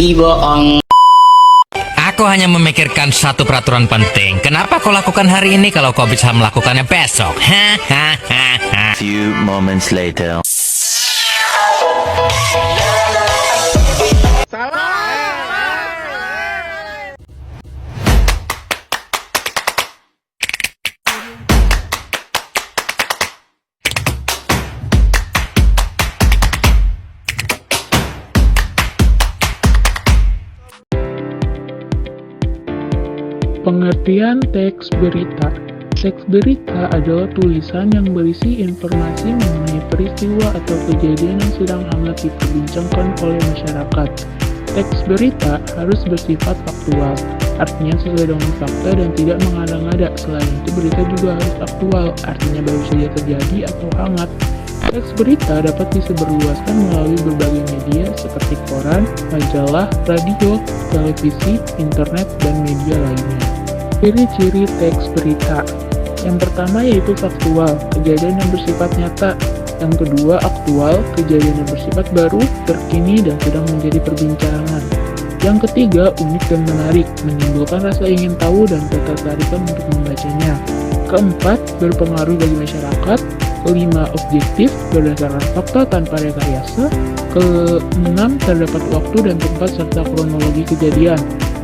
bohong. Aku hanya memikirkan satu peraturan penting. Kenapa kau lakukan hari ini kalau kau bisa melakukannya besok? Few moments later. Pengertian teks berita. Teks berita adalah tulisan yang berisi informasi mengenai peristiwa atau kejadian yang sedang hangat diperbincangkan oleh masyarakat. Teks berita harus bersifat faktual, artinya sesuai dengan fakta dan tidak mengada-ngada. Selain itu, berita juga harus aktual, artinya baru saja terjadi atau hangat. Teks berita dapat disebarluaskan melalui berbagai media seperti koran, majalah, radio, televisi, internet, dan media lainnya. Ciri-ciri teks berita. Yang pertama yaitu faktual, kejadian yang bersifat nyata. Yang kedua aktual, kejadian yang bersifat baru, terkini, dan sedang menjadi perbincangan. Yang ketiga unik dan menarik, menimbulkan rasa ingin tahu dan ketertarikan untuk membacanya. Keempat, berpengaruh bagi masyarakat. Kelima, objektif, berdasarkan fakta tanpa rekayasa. Keenam, terdapat waktu dan tempat serta kronologi kejadian.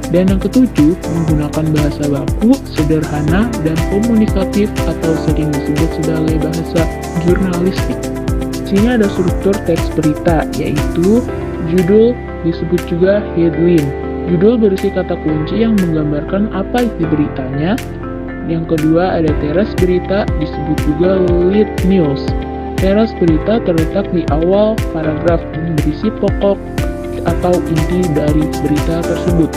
Dan yang ketujuh, menggunakan bahasa baku, sederhana, dan komunikatif atau sering disebut sebagai bahasa jurnalistik. Di sini ada struktur teks berita, yaitu judul, disebut juga headline. Judul berisi kata kunci yang menggambarkan apa isi beritanya. Yang kedua ada teras berita, disebut juga lead news. Teras berita terletak di awal paragraf, berisi pokok atau inti dari berita tersebut.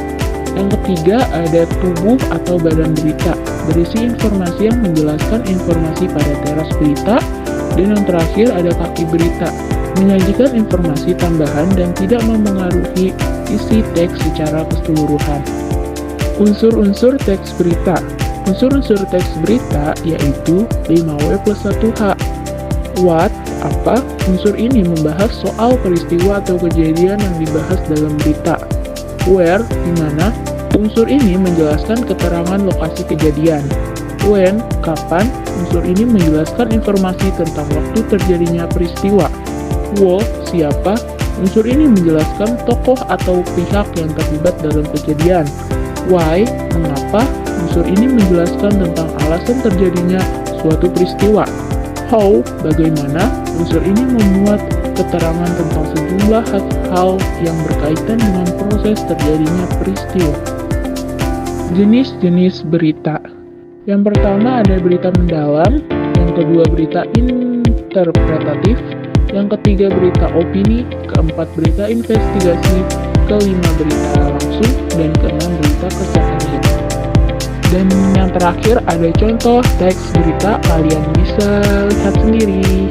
Yang ketiga ada tubuh atau badan berita, berisi informasi yang menjelaskan informasi pada teras berita. Dan yang terakhir ada kaki berita, menyajikan informasi tambahan dan tidak memengaruhi isi teks secara keseluruhan. Unsur-unsur teks berita. Unsur-unsur teks berita yaitu 5W plus 1H. What, apa? Unsur ini membahas soal peristiwa atau kejadian yang dibahas dalam berita. Where, di mana? Unsur ini menjelaskan keterangan lokasi kejadian. When, kapan? Unsur ini menjelaskan informasi tentang waktu terjadinya peristiwa. Who, siapa? Unsur ini menjelaskan tokoh atau pihak yang terlibat dalam kejadian. Why, mengapa? Unsur ini menjelaskan tentang alasan terjadinya suatu peristiwa. How, bagaimana? Unsur ini memuat keterangan tentang sejumlah hal yang berkaitan dengan proses terjadinya peristiwa. Jenis-jenis berita. Yang pertama ada berita mendalam, yang kedua berita interpretatif, yang ketiga berita opini, keempat berita investigasi, kelima berita langsung, dan keenam berita kesehatan. Dan yang terakhir ada contoh teks berita, kalian bisa lihat sendiri.